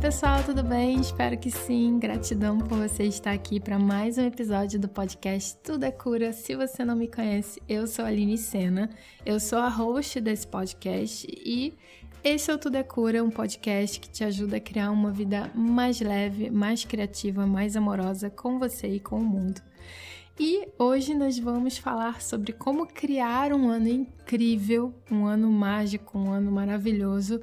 pessoal, tudo bem? Espero que sim. Gratidão por você estar aqui para mais um episódio do podcast Tudo é Cura. Se você não me conhece, eu sou a Aline Sena, eu sou a host desse podcast e esse é o Tudo é Cura, um podcast que te ajuda a criar uma vida mais leve, mais criativa, mais amorosa com você e com o mundo. E hoje nós vamos falar sobre como criar um ano incrível, um ano mágico, um ano maravilhoso.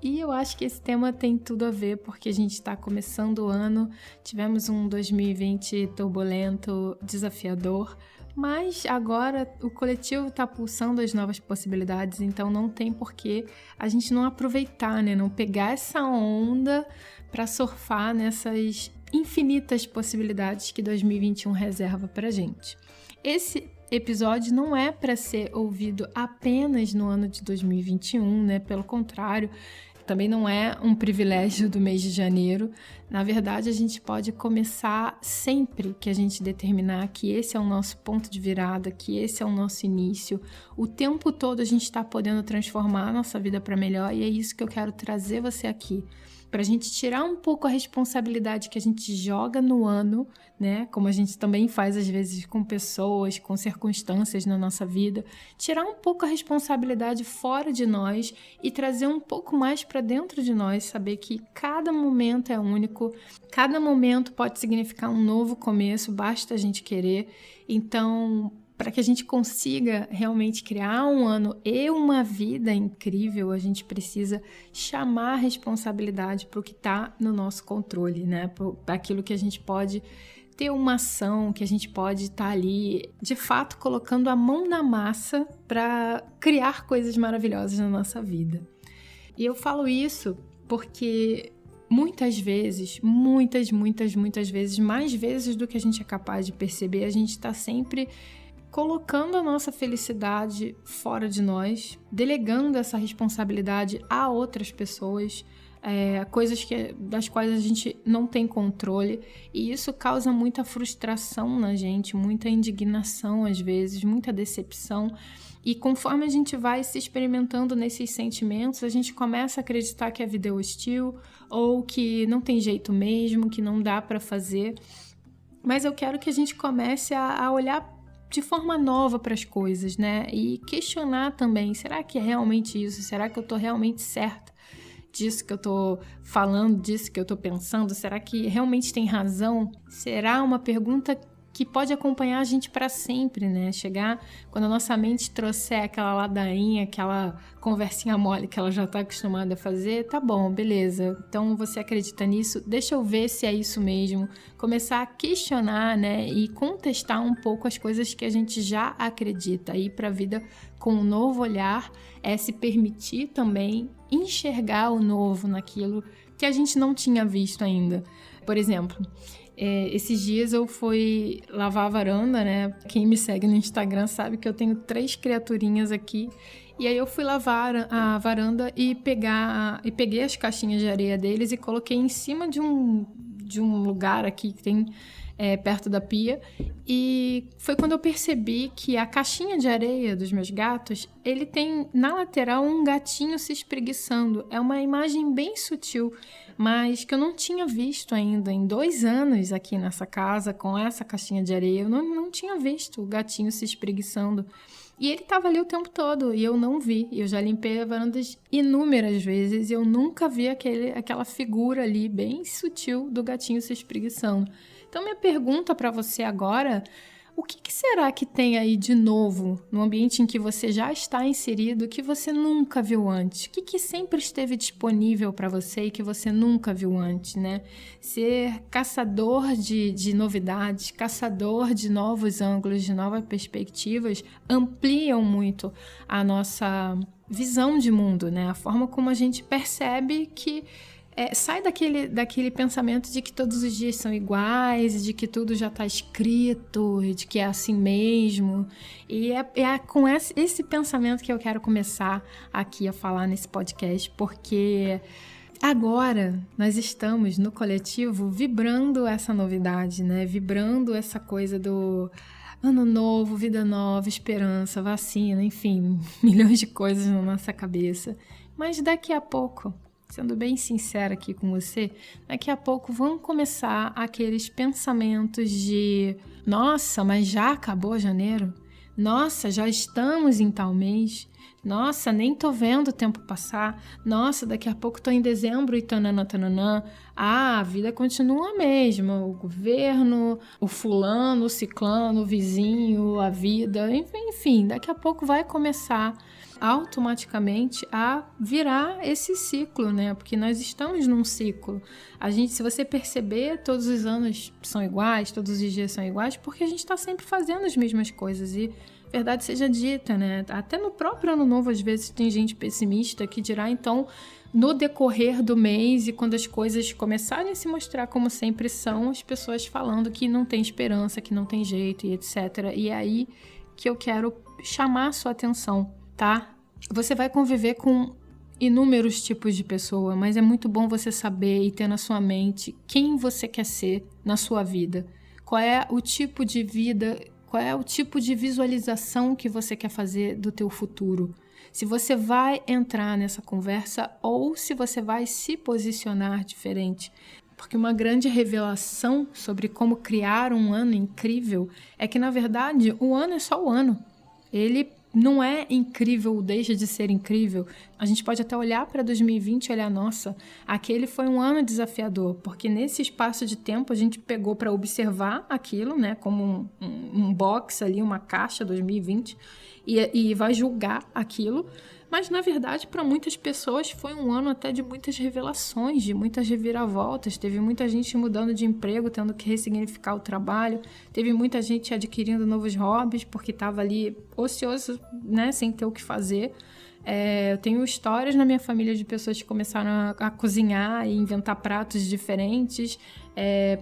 E eu acho que esse tema tem tudo a ver, porque a gente está começando o ano, tivemos um 2020 turbulento, desafiador, mas agora o coletivo está pulsando as novas possibilidades, então não tem por que a gente não aproveitar, né? Não pegar essa onda para surfar nessas infinitas possibilidades que 2021 reserva para a gente. Esse episódio não é para ser ouvido apenas no ano de 2021, né? Pelo contrário, também não é um privilégio do mês de janeiro. Na verdade, a gente pode começar sempre que a gente determinar que esse é o nosso ponto de virada, que esse é o nosso início. O tempo todo a gente está podendo transformar a nossa vida para melhor e é isso que eu quero trazer você aqui. Para a gente tirar um pouco a responsabilidade que a gente joga no ano, né? Como a gente também faz às vezes com pessoas, com circunstâncias na nossa vida, tirar um pouco a responsabilidade fora de nós e trazer um pouco mais para dentro de nós, saber que cada momento é único, cada momento pode significar um novo começo, basta a gente querer. Então, para que a gente consiga realmente criar um ano e uma vida incrível, a gente precisa chamar a responsabilidade para o que está no nosso controle, né? Para aquilo que a gente pode ter uma ação, que a gente pode estar ali, de fato, colocando a mão na massa para criar coisas maravilhosas na nossa vida. E eu falo isso porque muitas vezes, muitas vezes, mais vezes do que a gente é capaz de perceber, a gente está sempre colocando a nossa felicidade fora de nós, delegando essa responsabilidade a outras pessoas, coisas das quais a gente não tem controle, e isso causa muita frustração na gente, muita indignação às vezes, muita decepção. E conforme a gente vai se experimentando nesses sentimentos, a gente começa a acreditar que a vida é hostil ou que não tem jeito mesmo, que não dá para fazer. Mas eu quero que a gente comece a olhar de forma nova para as coisas, né? E questionar também, será que é realmente isso? Será que eu tô realmente certa disso que eu tô falando, disso que eu tô pensando? Será que realmente tem razão? Será uma pergunta que pode acompanhar a gente para sempre, né? Chegar quando a nossa mente trouxer aquela ladainha, aquela conversinha mole que ela já está acostumada a fazer, tá bom, beleza. Então você acredita nisso? Deixa eu ver se é isso mesmo. Começar a questionar, né? E contestar um pouco as coisas que a gente já acredita. Ir para a vida com um novo olhar, se permitir também enxergar o novo naquilo que a gente não tinha visto ainda. Por exemplo, esses dias eu fui lavar a varanda, né? Quem me segue no Instagram sabe que eu tenho 3 criaturinhas aqui. E aí eu fui lavar a varanda e peguei as caixinhas de areia deles e coloquei em cima de um lugar aqui que tem perto da pia. E foi quando eu percebi que a caixinha de areia dos meus gatos, ele tem na lateral um gatinho se espreguiçando. É uma imagem bem sutil, mas que eu não tinha visto ainda em 2 anos aqui nessa casa, com essa caixinha de areia. Eu não tinha visto o gatinho se espreguiçando. E ele estava ali o tempo todo e eu não vi. Eu já limpei a varanda inúmeras vezes e eu nunca vi aquela figura ali bem sutil do gatinho se espreguiçando. Então, minha pergunta para você agora, o que será que tem aí de novo no ambiente em que você já está inserido que você nunca viu antes? O que sempre esteve disponível para você e que você nunca viu antes, né? Ser caçador de novidades, caçador de novos ângulos, de novas perspectivas, ampliam muito a nossa visão de mundo, né? A forma como a gente percebe que sai daquele pensamento de que todos os dias são iguais, de que tudo já está escrito, de que é assim mesmo. E é com esse pensamento que eu quero começar aqui a falar nesse podcast, porque agora nós estamos no coletivo vibrando essa novidade, né? Vibrando essa coisa do ano novo, vida nova, esperança, vacina, enfim, milhões de coisas na nossa cabeça. Mas daqui a pouco sendo bem sincera aqui com você, daqui a pouco vão começar aqueles pensamentos de nossa, mas já acabou janeiro? Nossa, já estamos em tal mês? Nossa, nem tô vendo o tempo passar. Nossa, daqui a pouco tô em dezembro e tananã, tananã. Ah, a vida continua a mesma. O governo, o fulano, o ciclano, o vizinho, a vida. Enfim, daqui a pouco vai começar automaticamente a virar esse ciclo, né? Porque nós estamos num ciclo. Se você perceber, todos os anos são iguais, todos os dias são iguais, porque a gente está sempre fazendo as mesmas coisas e verdade seja dita, né? Até no próprio ano novo, às vezes, tem gente pessimista que dirá, então, no decorrer do mês e quando as coisas começarem a se mostrar como sempre são, as pessoas falando que não tem esperança, que não tem jeito e etc. E é aí que eu quero chamar a sua atenção, tá? Você vai conviver com inúmeros tipos de pessoa, mas é muito bom você saber e ter na sua mente quem você quer ser na sua vida. Qual é o tipo de vida, qual é o tipo de visualização que você quer fazer do teu futuro. Se você vai entrar nessa conversa ou se você vai se posicionar diferente. Porque uma grande revelação sobre como criar um ano incrível é que, na verdade, o ano é só o ano. Ele não é incrível, deixa de ser incrível. A gente pode até olhar para 2020 e olhar, nossa, aquele foi um ano desafiador, porque nesse espaço de tempo a gente pegou para observar aquilo, né, como um box ali, uma caixa 2020, e vai julgar aquilo. Mas, na verdade, para muitas pessoas foi um ano até de muitas revelações, de muitas reviravoltas. Teve muita gente mudando de emprego, tendo que ressignificar o trabalho. Teve muita gente adquirindo novos hobbies, porque estava ali ocioso, né, sem ter o que fazer. Eu tenho histórias na minha família de pessoas que começaram a cozinhar e inventar pratos diferentes,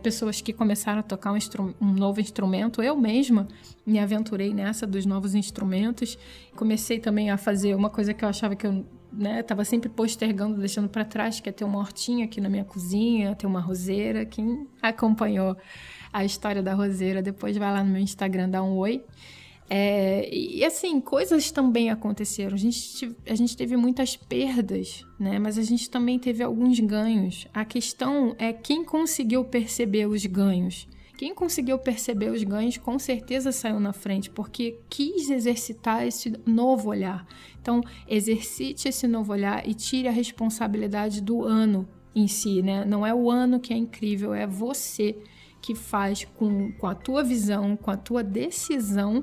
pessoas que começaram a tocar um novo instrumento. Eu mesma me aventurei nessa dos novos instrumentos. Comecei também a fazer uma coisa que eu achava que eu estava sempre postergando, deixando para trás, que é ter uma hortinha aqui na minha cozinha, ter uma roseira. Quem acompanhou a história da roseira, depois vai lá no meu Instagram, dá um oi. E assim, coisas também aconteceram. A gente teve muitas perdas, né? Mas a gente também teve alguns ganhos. A questão é quem conseguiu perceber os ganhos. Quem conseguiu perceber os ganhos com certeza saiu na frente, porque quis exercitar esse novo olhar. Então, exercite esse novo olhar e tire a responsabilidade do ano em si, né? Não é o ano que é incrível, é você que faz com a tua visão, com a tua decisão,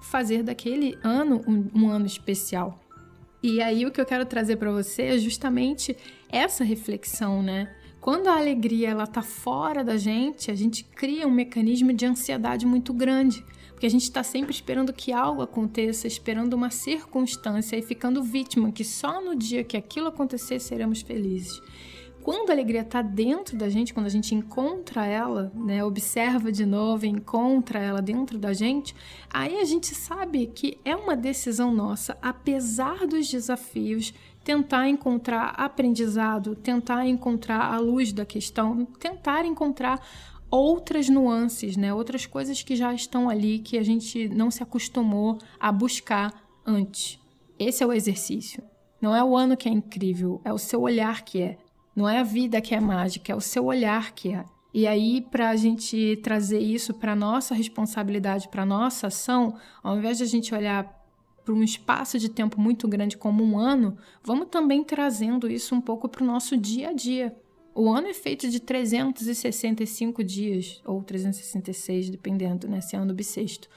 fazer daquele ano um ano especial. E aí o que eu quero trazer para você é justamente essa reflexão, né? Quando a alegria ela tá fora da gente, a gente cria um mecanismo de ansiedade muito grande, porque a gente está sempre esperando que algo aconteça, esperando uma circunstância e ficando vítima, que só no dia que aquilo acontecer seremos felizes. Quando a alegria está dentro da gente, quando a gente encontra ela, né, observa de novo e encontra ela dentro da gente, aí a gente sabe que é uma decisão nossa, apesar dos desafios, tentar encontrar aprendizado, tentar encontrar a luz da questão, tentar encontrar outras nuances, né, outras coisas que já estão ali, que a gente não se acostumou a buscar antes. Esse é o exercício. Não é o ano que é incrível, é o seu olhar que é. Não é a vida que é mágica, é o seu olhar que é. E aí, para a gente trazer isso para a nossa responsabilidade, para a nossa ação, ao invés de a gente olhar para um espaço de tempo muito grande como um ano, vamos também trazendo isso um pouco para o nosso dia a dia. O ano é feito de 365 dias, ou 366, dependendo, né, se é ano bissexto.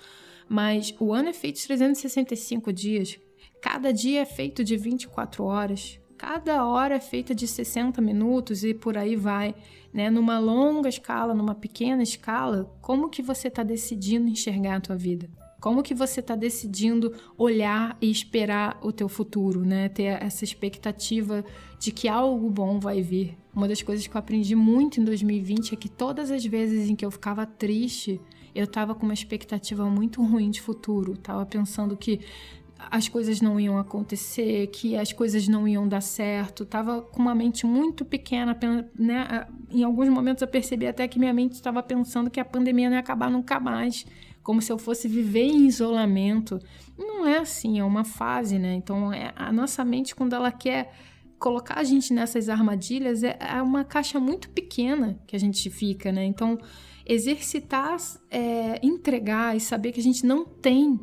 Mas o ano é feito de 365 dias. Cada dia é feito de 24 horas. Cada hora é feita de 60 minutos e por aí vai, né? Numa longa escala, numa pequena escala, como que você está decidindo enxergar a tua vida? Como que você está decidindo olhar e esperar o teu futuro, né? Ter essa expectativa de que algo bom vai vir. Uma das coisas que eu aprendi muito em 2020 é que todas as vezes em que eu ficava triste, eu estava com uma expectativa muito ruim de futuro. Estava pensando que as coisas não iam acontecer, que as coisas não iam dar certo. Tava com uma mente muito pequena, né? Em alguns momentos eu percebi até que minha mente estava pensando que a pandemia não ia acabar nunca mais, como se eu fosse viver em isolamento. Não é assim, é uma fase, né? Então, a nossa mente, quando ela quer colocar a gente nessas armadilhas é uma caixa muito pequena que a gente fica, né? Então, exercitar, entregar e saber que a gente não tem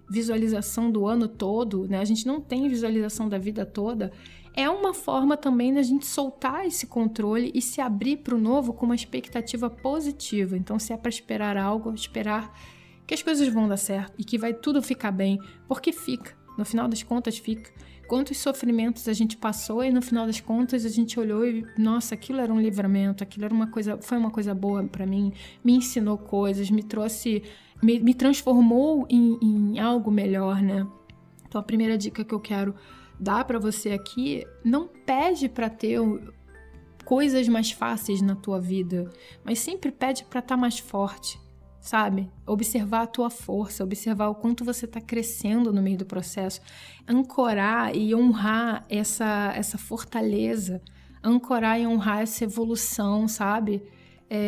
visualização do ano todo, né? A gente não tem visualização da vida toda, é uma forma também da gente soltar esse controle e se abrir para o novo com uma expectativa positiva. Então, se é para esperar algo, esperar que as coisas vão dar certo e que vai tudo ficar bem, porque fica. No final das contas, fica. Quantos sofrimentos a gente passou e no final das contas a gente olhou e, nossa, aquilo era um livramento, aquilo era foi uma coisa boa para mim, me ensinou coisas, me trouxe, me transformou em algo melhor, né? Então, a primeira dica que eu quero dar para você aqui, não pede para ter coisas mais fáceis na tua vida, mas sempre pede para estar mais forte, sabe? Observar a tua força, observar o quanto você está crescendo no meio do processo, ancorar e honrar essa fortaleza, ancorar e honrar essa evolução, sabe?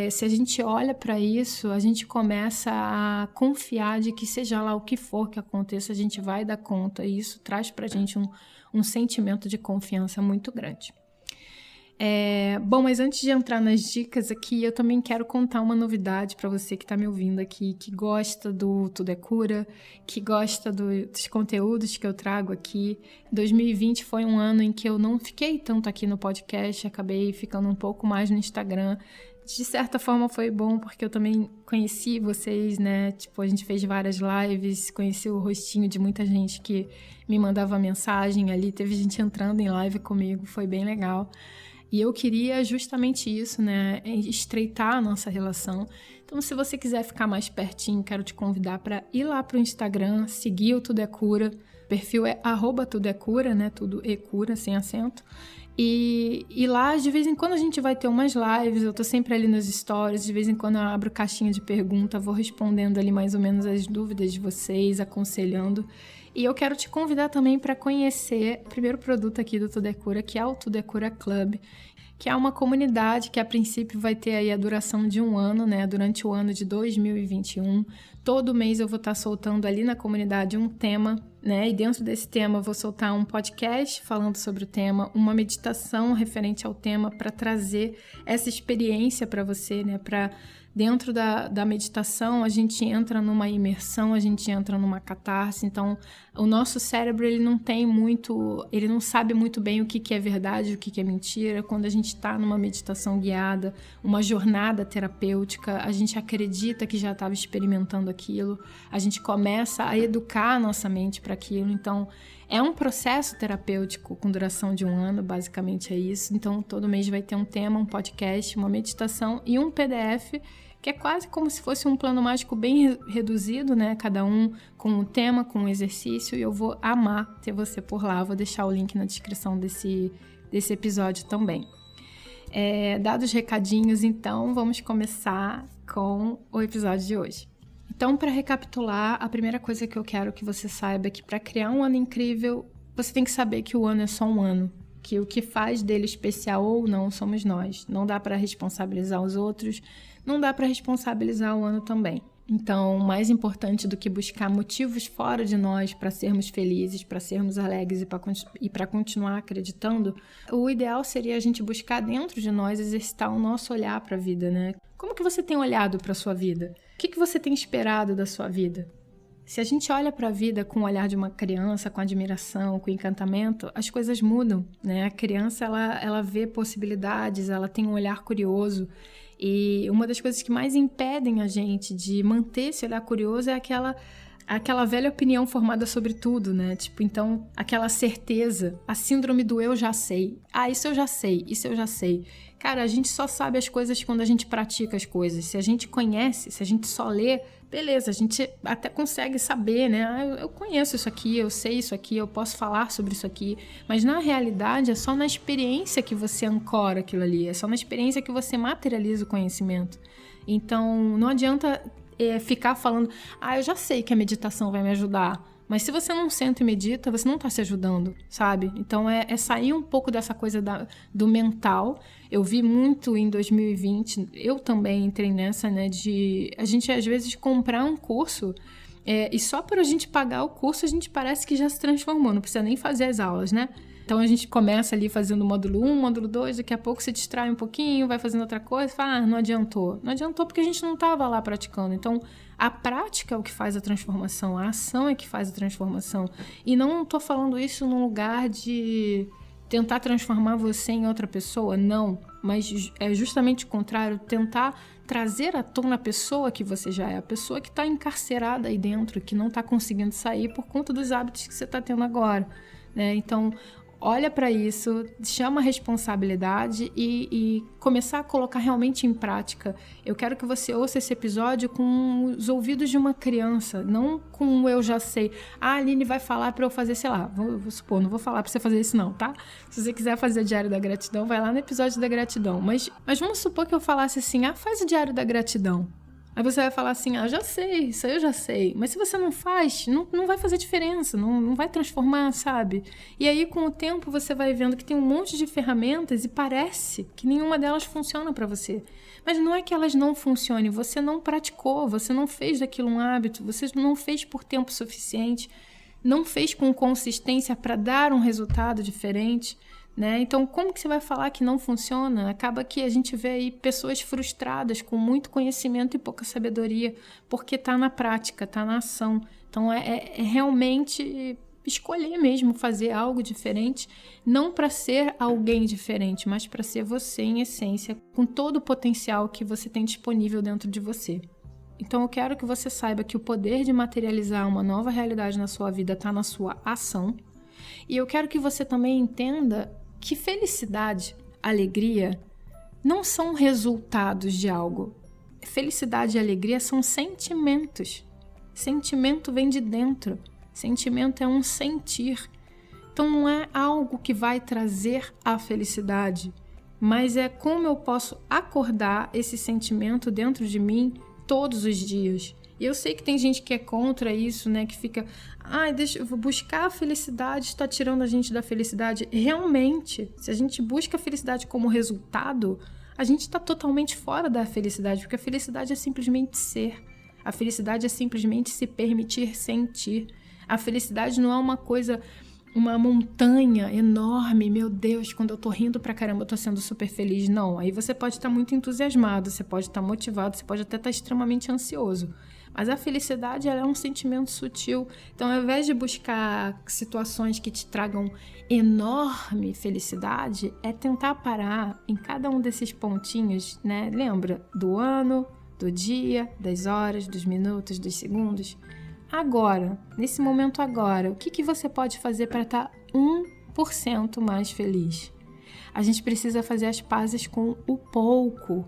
Se a gente olha para isso, a gente começa a confiar de que seja lá o que for que aconteça, a gente vai dar conta, e isso traz pra gente um sentimento de confiança muito grande. Bom, mas antes de entrar nas dicas aqui, eu também quero contar uma novidade para você que está me ouvindo aqui, que gosta do Tudo é Cura, que gosta dos conteúdos que eu trago aqui. 2020 foi um ano em que eu não fiquei tanto aqui no podcast, acabei ficando um pouco mais no Instagram. De certa forma foi bom, porque eu também conheci vocês, né? Tipo, a gente fez várias lives, conheci o rostinho de muita gente que me mandava mensagem ali, teve gente entrando em live comigo, foi bem legal. E eu queria justamente isso, né? Estreitar a nossa relação. Então, se você quiser ficar mais pertinho, quero te convidar para ir lá pro Instagram, seguir o Tudo é Cura. O perfil é @tudoecura, né? Tudo e cura, sem acento. E lá, de vez em quando, a gente vai ter umas lives, eu tô sempre ali nos stories, de vez em quando eu abro caixinha de pergunta, vou respondendo ali mais ou menos as dúvidas de vocês, aconselhando. E eu quero te convidar também para conhecer o primeiro produto aqui do Tudo é Cura, que é o Tudo é Cura Club, que é uma comunidade que a princípio vai ter aí a duração de 1 ano, né? Durante o ano de 2021. Todo mês eu vou estar soltando ali na comunidade um tema, né? E dentro desse tema eu vou soltar um podcast falando sobre o tema, uma meditação referente ao tema para trazer essa experiência para você, né? Dentro da meditação, a gente entra numa imersão, a gente entra numa catarse. Então, o nosso cérebro, ele não sabe muito bem o que é verdade, o que é mentira. Quando a gente está numa meditação guiada, uma jornada terapêutica, a gente acredita que já estava experimentando aquilo, a gente começa a educar a nossa mente para aquilo. Então, é um processo terapêutico com duração de 1 ano, basicamente é isso. Então, todo mês vai ter um tema, um podcast, uma meditação e um PDF, que é quase como se fosse um plano mágico bem reduzido, né? Cada um com um tema, com um exercício, e eu vou amar ter você por lá. Vou deixar o link na descrição desse episódio também. Dados os recadinhos, então, vamos começar com o episódio de hoje. Então, para recapitular, a primeira coisa que eu quero que você saiba é que para criar um ano incrível, você tem que saber que o ano é só um ano, que o que faz dele especial ou não somos nós. Não dá para responsabilizar os outros, não dá para responsabilizar o ano também. Então, mais importante do que buscar motivos fora de nós para sermos felizes, para sermos alegres e para continuar acreditando, o ideal seria a gente buscar dentro de nós exercitar o nosso olhar para a vida, né? Como que você tem olhado para a sua vida? O que você tem esperado da sua vida? Se a gente olha para a vida com o olhar de uma criança, com admiração, com encantamento, as coisas mudam, né? A criança, ela vê possibilidades, ela tem um olhar curioso. E uma das coisas que mais impedem a gente de manter esse olhar curioso é aquela velha opinião formada sobre tudo, né? Tipo, então, aquela certeza, a síndrome do eu já sei. Isso eu já sei, isso eu já sei. Cara, a gente só sabe as coisas quando a gente pratica as coisas. Se a gente conhece, se a gente só lê, beleza, a gente até consegue saber, né? Eu conheço isso aqui, eu sei isso aqui, eu posso falar sobre isso aqui. Mas na realidade é só na experiência que você ancora aquilo ali, é só na experiência que você materializa o conhecimento. Então, não adianta ficar falando, eu já sei que a meditação vai me ajudar. Mas se você não senta e medita, você não está se ajudando, sabe? Então, é sair um pouco dessa coisa do mental. Eu vi muito em 2020, eu também entrei nessa, né? De a gente, às vezes, comprar um curso e só por a gente pagar o curso, a gente parece que já se transformou. Não precisa nem fazer as aulas, né? Então a gente começa ali fazendo o módulo 1, módulo 2, daqui a pouco se distrai um pouquinho, vai fazendo outra coisa, fala, não adiantou. Não adiantou porque a gente não estava lá praticando. Então a prática é o que faz a transformação, a ação é que faz a transformação. E não estou falando isso num lugar de tentar transformar você em outra pessoa, não. Mas é justamente o contrário, tentar trazer à tona a pessoa que você já é, a pessoa que está encarcerada aí dentro, que não está conseguindo sair por conta dos hábitos que você está tendo agora, né? Então, olha para isso, chama a responsabilidade e começar a colocar realmente em prática. Eu quero que você ouça esse episódio com os ouvidos de uma criança, não com o eu já sei. A Aline vai falar para eu fazer, sei lá, vou supor, não vou falar para você fazer isso não, tá? Se você quiser fazer o Diário da Gratidão, vai lá no episódio da gratidão. Mas vamos supor que eu falasse assim, faz o Diário da Gratidão. Aí você vai falar assim, já sei, isso aí eu já sei. Mas se você não faz, não vai fazer diferença, não vai transformar, sabe? E aí, com o tempo, você vai vendo que tem um monte de ferramentas e parece que nenhuma delas funciona para você. Mas não é que elas não funcionem, você não praticou, você não fez daquilo um hábito, você não fez por tempo suficiente, não fez com consistência para dar um resultado diferente, né? Então, como que você vai falar que não funciona? Acaba que a gente vê aí pessoas frustradas com muito conhecimento e pouca sabedoria, porque está na prática, está na ação. Então, é realmente escolher mesmo fazer algo diferente, não para ser alguém diferente, mas para ser você em essência, com todo o potencial que você tem disponível dentro de você. Então, eu quero que você saiba que o poder de materializar uma nova realidade na sua vida está na sua ação. E eu quero que você também entenda que felicidade, alegria, não são resultados de algo. Felicidade e alegria são sentimentos. Sentimento vem de dentro. Sentimento é um sentir. Então não é algo que vai trazer a felicidade, mas é como eu posso acordar esse sentimento dentro de mim todos os dias. E eu sei que tem gente que é contra isso, né? Que fica, eu vou buscar a felicidade, está tirando a gente da felicidade. Realmente, se a gente busca a felicidade como resultado, a gente está totalmente fora da felicidade, porque a felicidade é simplesmente ser. A felicidade é simplesmente se permitir sentir. A felicidade não é uma coisa, uma montanha enorme, meu Deus, quando eu tô rindo pra caramba, eu tô sendo super feliz. Não, aí você pode estar muito entusiasmado, você pode estar motivado, você pode até estar extremamente ansioso. Mas a felicidade, ela é um sentimento sutil. Então, ao invés de buscar situações que te tragam enorme felicidade, é tentar parar em cada um desses pontinhos, né? Lembra do ano, do dia, das horas, dos minutos, dos segundos. Agora, nesse momento agora, o que você pode fazer para estar 1% mais feliz? A gente precisa fazer as pazes com o pouco.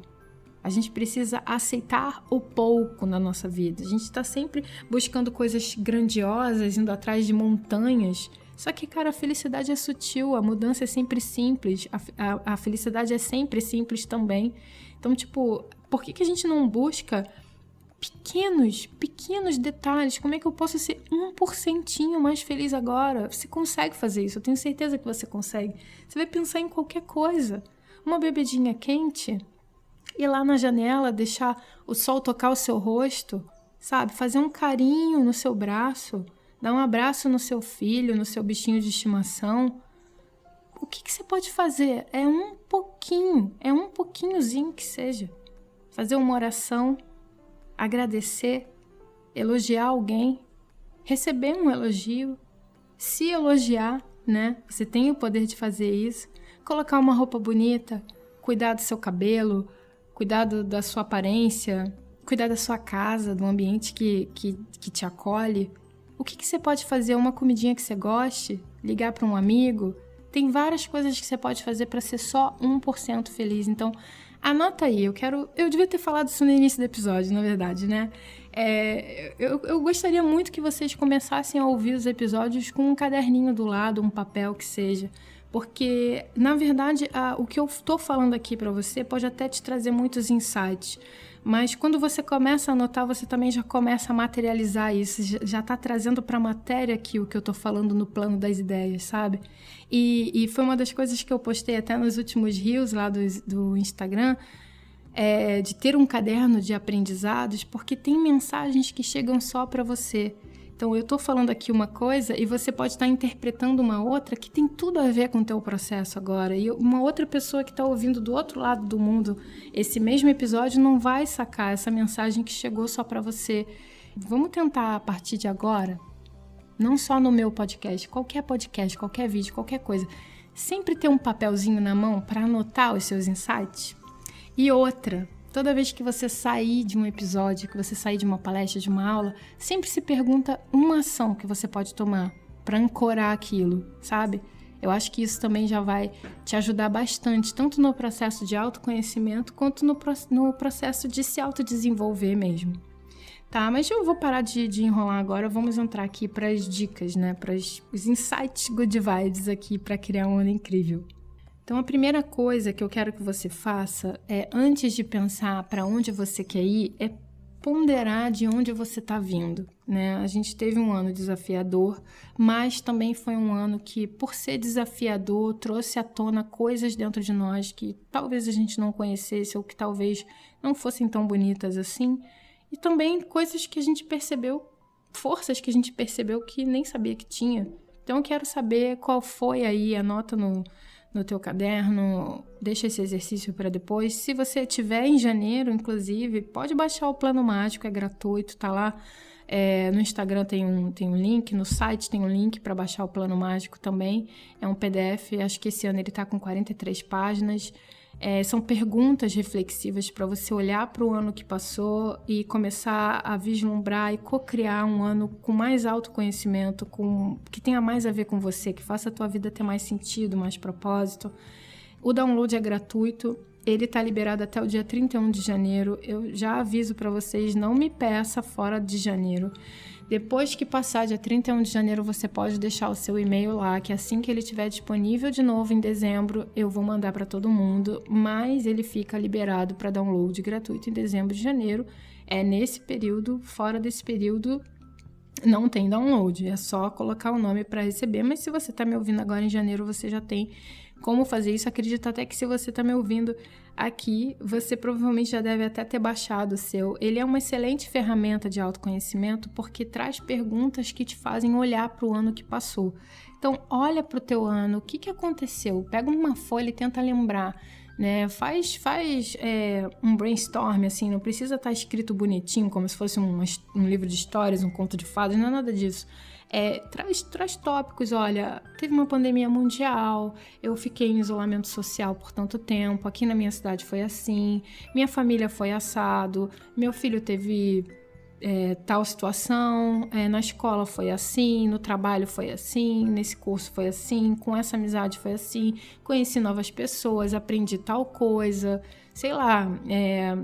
A gente precisa aceitar o pouco na nossa vida. A gente está sempre buscando coisas grandiosas, indo atrás de montanhas. Só que, cara, a felicidade é sutil, a mudança é sempre simples, a felicidade é sempre simples também. Então, por que a gente não busca pequenos detalhes? Como é que eu posso ser 1% mais feliz agora? Você consegue fazer isso, eu tenho certeza que você consegue. Você vai pensar em qualquer coisa. Uma bebidinha quente, ir lá na janela, deixar o sol tocar o seu rosto, sabe? Fazer um carinho no seu braço, dar um abraço no seu filho, no seu bichinho de estimação. O que você pode fazer? É um pouquinhozinho que seja. Fazer uma oração, agradecer, elogiar alguém, receber um elogio, se elogiar, né? Você tem o poder de fazer isso. Colocar uma roupa bonita, cuidar do seu cabelo, cuidar da sua aparência, cuidar da sua casa, do ambiente que te acolhe. O que você pode fazer? Uma comidinha que você goste? Ligar para um amigo? Tem várias coisas que você pode fazer para ser só 1% feliz. Então, anota aí. Eu devia ter falado isso no início do episódio, na verdade, né? Eu gostaria muito que vocês começassem a ouvir os episódios com um caderninho do lado, um papel que seja. Porque, na verdade, o que eu estou falando aqui para você pode até te trazer muitos insights. Mas quando você começa a anotar, você também já começa a materializar isso. Já está trazendo para a matéria aqui o que eu estou falando no plano das ideias, sabe? E foi uma das coisas que eu postei até nos últimos reels lá do Instagram, de ter um caderno de aprendizados, porque tem mensagens que chegam só para você. Então, eu estou falando aqui uma coisa e você pode estar interpretando uma outra que tem tudo a ver com o teu processo agora. E uma outra pessoa que está ouvindo do outro lado do mundo esse mesmo episódio não vai sacar essa mensagem que chegou só para você. Vamos tentar, a partir de agora, não só no meu podcast, qualquer vídeo, qualquer coisa, sempre ter um papelzinho na mão para anotar os seus insights. E outra, toda vez que você sair de um episódio, que você sair de uma palestra, de uma aula, sempre se pergunta uma ação que você pode tomar para ancorar aquilo, sabe? Eu acho que isso também já vai te ajudar bastante, tanto no processo de autoconhecimento, quanto no processo de se autodesenvolver mesmo. Tá, mas eu vou parar de enrolar agora, vamos entrar aqui para as dicas, né? Para os insights good vibes aqui para criar um ano incrível. Então, a primeira coisa que eu quero que você faça é, antes de pensar para onde você quer ir, é ponderar de onde você está vindo, né? A gente teve um ano desafiador, mas também foi um ano que, por ser desafiador, trouxe à tona coisas dentro de nós que talvez a gente não conhecesse ou que talvez não fossem tão bonitas assim. E também coisas que a gente percebeu, forças que a gente percebeu que nem sabia que tinha. Então eu quero saber qual foi aí, anota no teu caderno, deixa esse exercício para depois. Se você tiver em janeiro, inclusive, pode baixar o Plano Mágico, é gratuito, tá lá. No Instagram tem um link, no site tem um link para baixar o Plano Mágico também. É um PDF, acho que esse ano ele tá com 43 páginas. São perguntas reflexivas para você olhar para o ano que passou e começar a vislumbrar e co-criar um ano com mais autoconhecimento, que tenha mais a ver com você, que faça a tua vida ter mais sentido, mais propósito. O download é gratuito, ele está liberado até o dia 31 de janeiro. Eu já aviso para vocês, não me peça fora de janeiro. Depois que passar dia 31 de janeiro, você pode deixar o seu e-mail lá, que assim que ele estiver disponível de novo em dezembro, eu vou mandar para todo mundo, mas ele fica liberado para download gratuito em dezembro e janeiro. Nesse período, fora desse período, não tem download, é só colocar o nome para receber, mas se você está me ouvindo agora em janeiro, você já tem como fazer isso. Acredito até que se você está me ouvindo aqui, você provavelmente já deve até ter baixado o seu. Ele é uma excelente ferramenta de autoconhecimento porque traz perguntas que te fazem olhar para o ano que passou. Então, olha para o teu ano, o que aconteceu? Pega uma folha e tenta lembrar, né? Faz um brainstorm, assim, não precisa estar escrito bonitinho, como se fosse um livro de histórias, um conto de fadas, não é nada disso. Traz tópicos, olha, teve uma pandemia mundial, eu fiquei em isolamento social por tanto tempo, aqui na minha cidade foi assim, minha família foi assado, meu filho teve tal situação, na escola foi assim, no trabalho foi assim, nesse curso foi assim, com essa amizade foi assim, conheci novas pessoas, aprendi tal coisa, sei lá,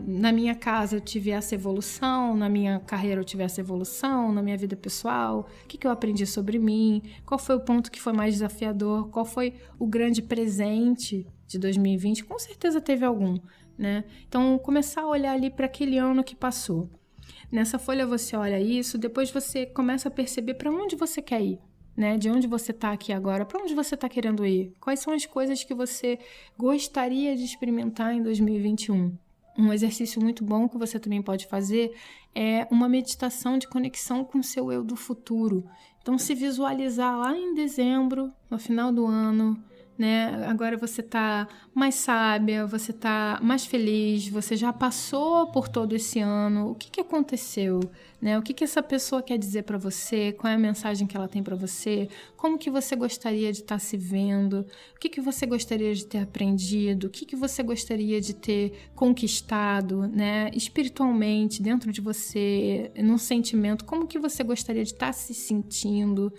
na minha casa eu tive essa evolução, na minha carreira eu tive essa evolução, na minha vida pessoal, o que eu aprendi sobre mim, qual foi o ponto que foi mais desafiador, qual foi o grande presente de 2020, com certeza teve algum, né? Então, começar a olhar ali para aquele ano que passou. Nessa folha você olha isso, depois você começa a perceber para onde você quer ir, né? De onde você está aqui agora, para onde você está querendo ir, quais são as coisas que você gostaria de experimentar em 2021. Um exercício muito bom que você também pode fazer é uma meditação de conexão com o seu eu do futuro. Então, se visualizar lá em dezembro, no final do ano, né? Agora você está mais sábia, você está mais feliz, você já passou por todo esse ano. O que aconteceu, né? O que essa pessoa quer dizer para você? Qual é a mensagem que ela tem para você? Como que você gostaria de estar se vendo? O que você gostaria de ter aprendido? O que você gostaria de ter conquistado, né? Espiritualmente, dentro de você, num sentimento, como que você gostaria de estar se sentindo?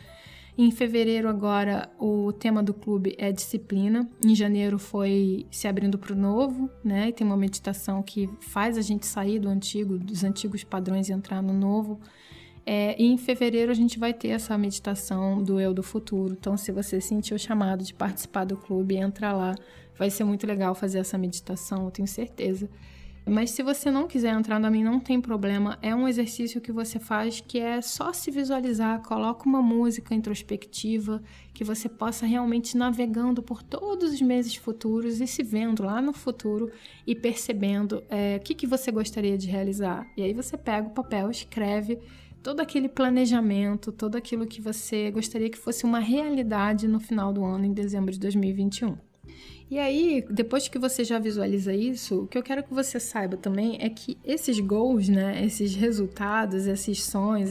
Em fevereiro agora o tema do clube é disciplina, em janeiro foi se abrindo para o novo, né? E tem uma meditação que faz a gente sair dos antigos padrões e entrar no novo. E em fevereiro a gente vai ter essa meditação do eu do futuro, então se você sentir o chamado de participar do clube, entra lá, vai ser muito legal fazer essa meditação, eu tenho certeza. Mas se você não quiser entrar também, não tem problema. É um exercício que você faz que é só se visualizar, coloca uma música introspectiva, que você possa realmente ir navegando por todos os meses futuros e se vendo lá no futuro e percebendo o que você gostaria de realizar. E aí você pega o papel, escreve todo aquele planejamento, tudo aquilo que você gostaria que fosse uma realidade no final do ano, em dezembro de 2021. E aí, depois que você já visualiza isso, o que eu quero que você saiba também é que esses goals, né, esses resultados, esses sonhos,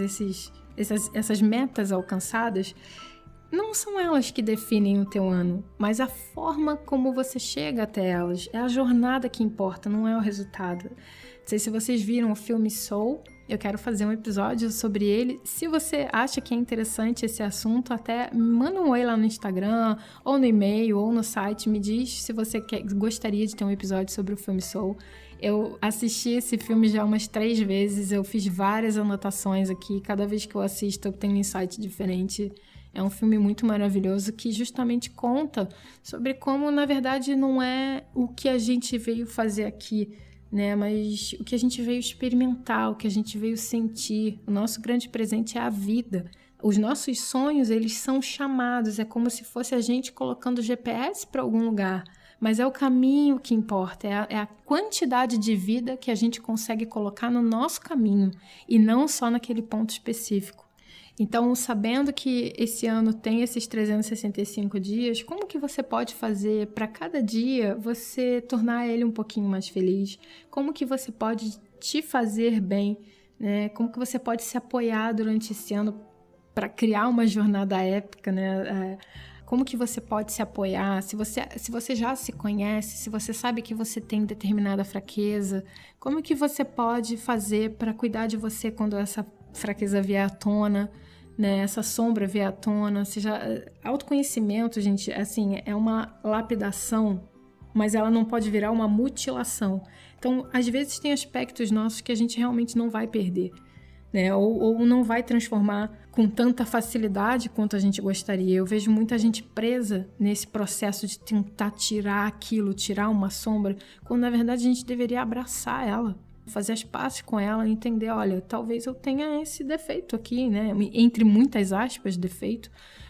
essas metas alcançadas, não são elas que definem o teu ano, mas a forma como você chega até elas. É a jornada que importa, não é o resultado. Não sei se vocês viram o filme Soul, eu quero fazer um episódio sobre ele. Se você acha que é interessante esse assunto, até me manda um oi lá no Instagram, ou no e-mail, ou no site. Me diz se você gostaria de ter um episódio sobre o filme Soul. Eu assisti esse filme já umas 3 vezes, eu fiz várias anotações aqui. Cada vez que eu assisto, eu tenho um insight diferente. É um filme muito maravilhoso que justamente conta sobre como, na verdade, não é o que a gente veio fazer aqui, né? Mas o que a gente veio experimentar, o que a gente veio sentir. O nosso grande presente é a vida. Os nossos sonhos, eles são chamados, é como se fosse a gente colocando GPS para algum lugar. Mas é o caminho que importa, é a quantidade de vida que a gente consegue colocar no nosso caminho e não só naquele ponto específico. Então, sabendo que esse ano tem esses 365 dias, como que você pode fazer para cada dia você tornar ele um pouquinho mais feliz? Como que você pode te fazer bem, né? Como que você pode se apoiar durante esse ano para criar uma jornada épica, né? Como que você pode se apoiar? Se você já se conhece, se você sabe que você tem determinada fraqueza, como que você pode fazer para cuidar de você quando essa fraqueza vier à tona, né? Essa sombra vier à tona? Autoconhecimento, gente, assim, é uma lapidação, mas ela não pode virar uma mutilação. Então, às vezes tem aspectos nossos que a gente realmente não vai perder, né? Ou não vai transformar com tanta facilidade quanto a gente gostaria. Eu vejo muita gente presa nesse processo de tentar tirar aquilo, tirar uma sombra, quando na verdade a gente deveria abraçar ela, fazer as pazes com ela, entender, olha, talvez eu tenha esse defeito aqui, né? Entre muitas aspas, defeito,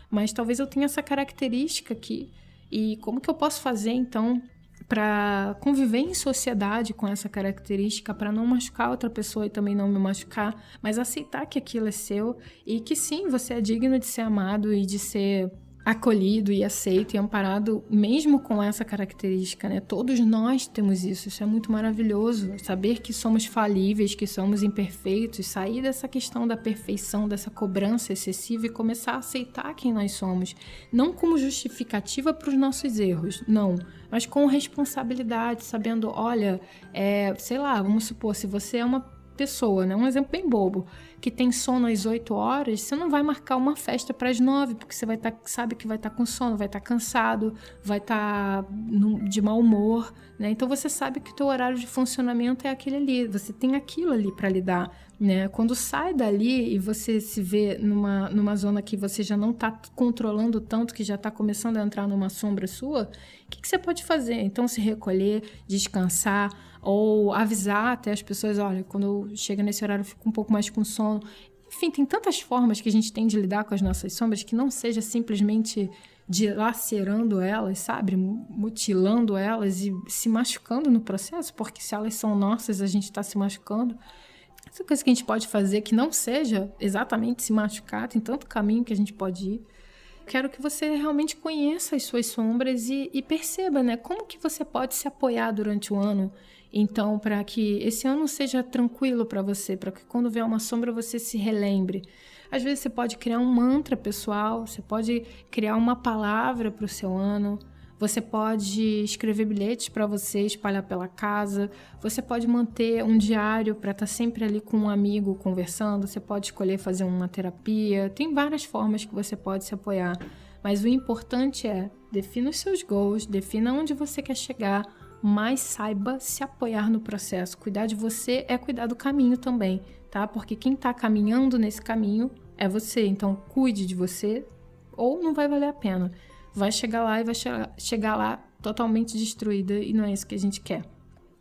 mas talvez eu tenha essa característica aqui. E como que eu posso fazer, então, para conviver em sociedade com essa característica, para não machucar outra pessoa e também não me machucar, mas aceitar que aquilo é seu e que sim, você é digno de ser amado e de ser acolhido e aceito e amparado mesmo com essa característica, né? Todos nós temos isso é muito maravilhoso, saber que somos falíveis, que somos imperfeitos, sair dessa questão da perfeição, dessa cobrança excessiva e começar a aceitar quem nós somos, não como justificativa para os nossos erros, não, mas com responsabilidade, sabendo, olha, sei lá, vamos supor, se você é uma pessoa, né? Um exemplo bem bobo, que tem sono às 8 horas, você não vai marcar uma festa para as 9, porque você sabe que vai estar com sono, vai estar cansado, vai estar de mau humor, né? Então você sabe que o teu horário de funcionamento é aquele ali, você tem aquilo ali para lidar, né? Quando sai dali e você se vê numa zona que você já não está controlando tanto, que já está começando a entrar numa sombra sua, o que você pode fazer? Então se recolher, descansar, ou avisar até as pessoas, olha, quando chega nesse horário eu fico um pouco mais com sono. Enfim, tem tantas formas que a gente tem de lidar com as nossas sombras que não seja simplesmente dilacerando elas, sabe? Mutilando elas e se machucando no processo, porque se elas são nossas, a gente está se machucando. Essa coisa que a gente pode fazer que não seja exatamente se machucar, tem tanto caminho que a gente pode ir. Quero que você realmente conheça as suas sombras e perceba, né? Como que você pode se apoiar durante o ano. Então, para que esse ano seja tranquilo para você, para que quando vier uma sombra você se relembre. Às vezes você pode criar um mantra pessoal, você pode criar uma palavra para o seu ano, você pode escrever bilhetes para você espalhar pela casa, você pode manter um diário para estar sempre ali com um amigo conversando, você pode escolher fazer uma terapia, tem várias formas que você pode se apoiar. Mas o importante é, defina os seus goals, defina onde você quer chegar, mas saiba se apoiar no processo. Cuidar de você é cuidar do caminho também, tá? Porque quem está caminhando nesse caminho é você. Então, cuide de você ou não vai valer a pena. Vai chegar lá e vai chegar lá totalmente destruída e não é isso que a gente quer.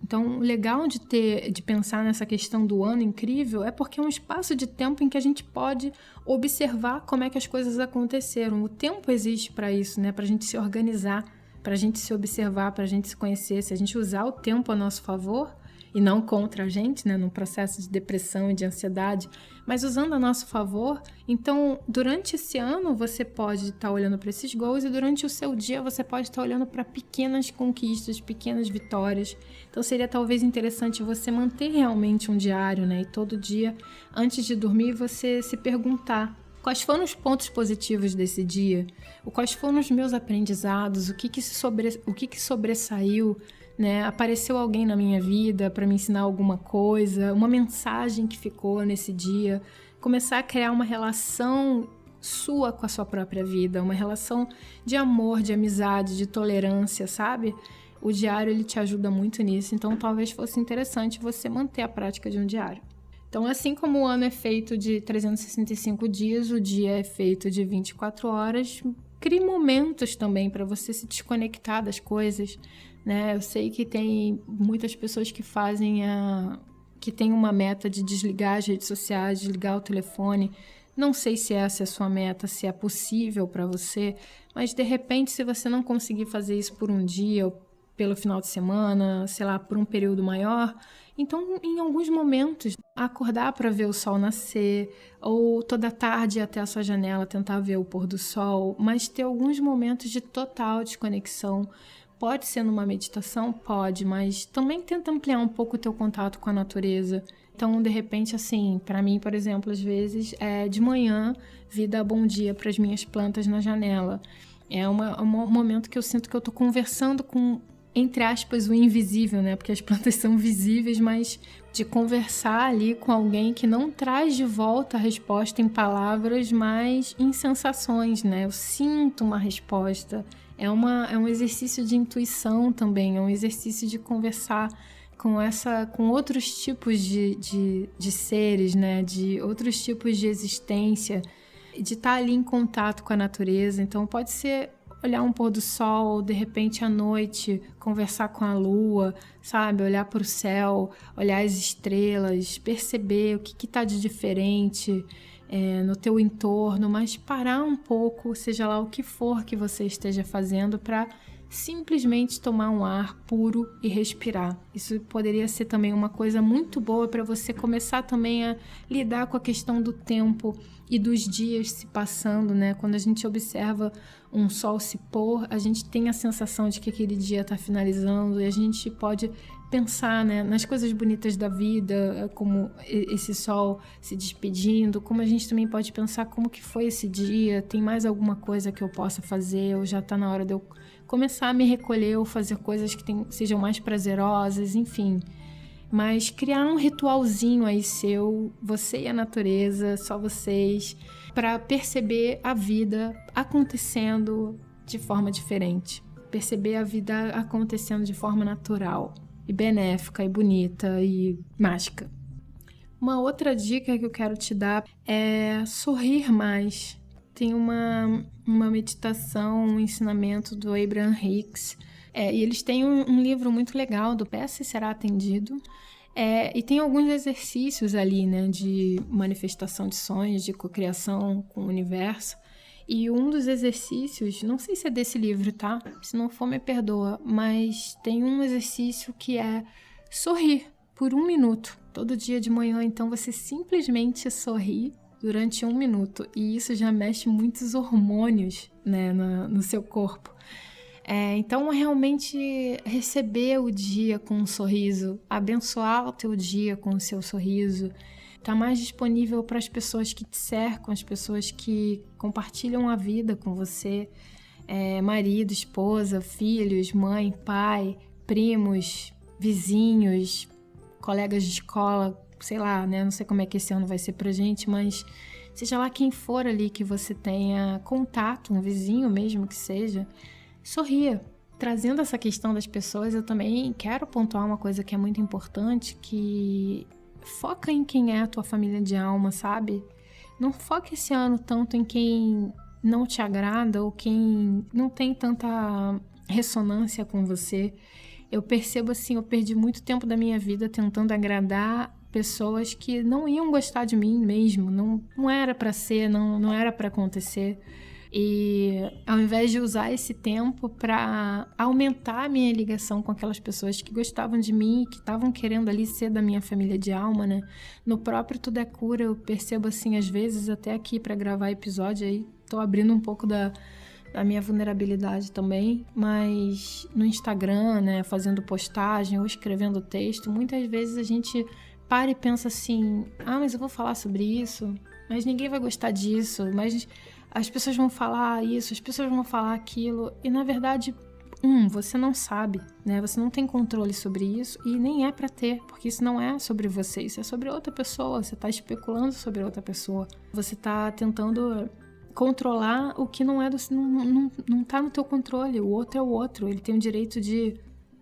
Então, o legal de pensar nessa questão do ano incrível é porque é um espaço de tempo em que a gente pode observar como é que as coisas aconteceram. O tempo existe para isso, né? Para a gente se organizar, para a gente se observar, para a gente se conhecer. Se a gente usar o tempo a nosso favor, e não contra a gente, né, num processo de depressão e de ansiedade, mas usando a nosso favor. Então, durante esse ano, você pode estar olhando para esses goals e durante o seu dia você pode estar olhando para pequenas conquistas, pequenas vitórias. Então, seria talvez interessante você manter realmente um diário, né, e todo dia, antes de dormir, você se perguntar: quais foram os pontos positivos desse dia? Quais foram os meus aprendizados? O que sobressaiu? Né? Apareceu alguém na minha vida para me ensinar alguma coisa? Uma mensagem que ficou nesse dia? Começar a criar uma relação sua com a sua própria vida, uma relação de amor, de amizade, de tolerância, sabe? O diário, ele te ajuda muito nisso, então talvez fosse interessante você manter a prática de um diário. Então, assim como o ano é feito de 365 dias, o dia é feito de 24 horas, crie momentos também para você se desconectar das coisas, né? Eu sei que tem muitas pessoas que que têm uma meta de desligar as redes sociais, desligar o telefone. Não sei se essa é a sua meta, se é possível para você, mas de repente, se você não conseguir fazer isso por um dia ou pelo final de semana, sei lá, por um período maior, então, em alguns momentos, acordar para ver o sol nascer, ou toda tarde ir até a sua janela tentar ver o pôr do sol, mas ter alguns momentos de total desconexão. Pode ser numa meditação? Pode, mas também tenta ampliar um pouco o teu contato com a natureza. Então, de repente, assim, para mim, por exemplo, às vezes, de manhã, vir dar bom dia para as minhas plantas na janela. É um momento que eu sinto que eu tô conversando com, entre aspas, o invisível, né? Porque as plantas são visíveis, mas de conversar ali com alguém que não traz de volta a resposta em palavras, mas em sensações, né? Eu sinto uma resposta. É um exercício de intuição também, é um exercício de conversar com outros tipos de seres, né? De outros tipos de existência, de estar ali em contato com a natureza. Então pode ser olhar um pôr do sol, de repente à noite, conversar com a lua, sabe? Olhar para o céu, olhar as estrelas, perceber o que está de diferente no teu entorno, mas parar um pouco, seja lá o que for que você esteja fazendo, para simplesmente tomar um ar puro e respirar. Isso poderia ser também uma coisa muito boa para você começar também a lidar com a questão do tempo e dos dias se passando, né? Quando a gente observa um sol se pôr, a gente tem a sensação de que aquele dia está finalizando e a gente pode pensar, né, nas coisas bonitas da vida, como esse sol se despedindo, como a gente também pode pensar como que foi esse dia, tem mais alguma coisa que eu possa fazer, ou já está na hora de eu começar a me recolher ou fazer coisas que sejam mais prazerosas, enfim. Mas criar um ritualzinho aí seu, você e a natureza, só vocês, para perceber a vida acontecendo de forma diferente. Perceber a vida acontecendo de forma natural, e benéfica, e bonita, e mágica. Uma outra dica que eu quero te dar é sorrir mais. Tem uma meditação, um ensinamento do Abraham Hicks, e eles têm um livro muito legal do Peça e Será Atendido, e tem alguns exercícios ali, né, de manifestação de sonhos, de cocriação com o universo. E um dos exercícios, não sei se é desse livro, tá? Se não for, me perdoa, mas tem um exercício que é sorrir por 1 minuto. Todo dia de manhã, então, você simplesmente sorri durante 1 minuto. E isso já mexe muitos hormônios, né, no seu corpo. Então, realmente receber o dia com um sorriso, abençoar o teu dia com o seu sorriso, tá mais disponível para as pessoas que te cercam, as pessoas que compartilham a vida com você, marido, esposa, filhos, mãe, pai, primos, vizinhos, colegas de escola, sei lá, né? Não sei como é que esse ano vai ser pra gente, mas seja lá quem for ali que você tenha contato, um vizinho mesmo que seja, sorria. Trazendo essa questão das pessoas, eu também quero pontuar uma coisa que é muito importante, que foca em quem é a tua família de alma, sabe? Não foca esse ano tanto em quem não te agrada ou quem não tem tanta ressonância com você. Eu percebo assim, eu perdi muito tempo da minha vida tentando agradar pessoas que não iam gostar de mim mesmo, não era pra ser, não era pra acontecer. E ao invés de usar esse tempo para aumentar a minha ligação com aquelas pessoas que gostavam de mim, que estavam querendo ali ser da minha família de alma, né? No próprio Tudo é Cura, eu percebo assim, às vezes, até aqui para gravar episódio, aí tô abrindo um pouco da minha vulnerabilidade também, mas no Instagram, né, fazendo postagem ou escrevendo texto, muitas vezes a gente para e pensa assim, mas eu vou falar sobre isso, mas ninguém vai gostar disso, mas as pessoas vão falar isso, as pessoas vão falar aquilo, e na verdade, você não sabe, né? Você não tem controle sobre isso e nem é pra ter, porque isso não é sobre você, isso é sobre outra pessoa, você tá especulando sobre outra pessoa, você tá tentando controlar o que não é não tá no teu controle, o outro é o outro, ele tem o direito de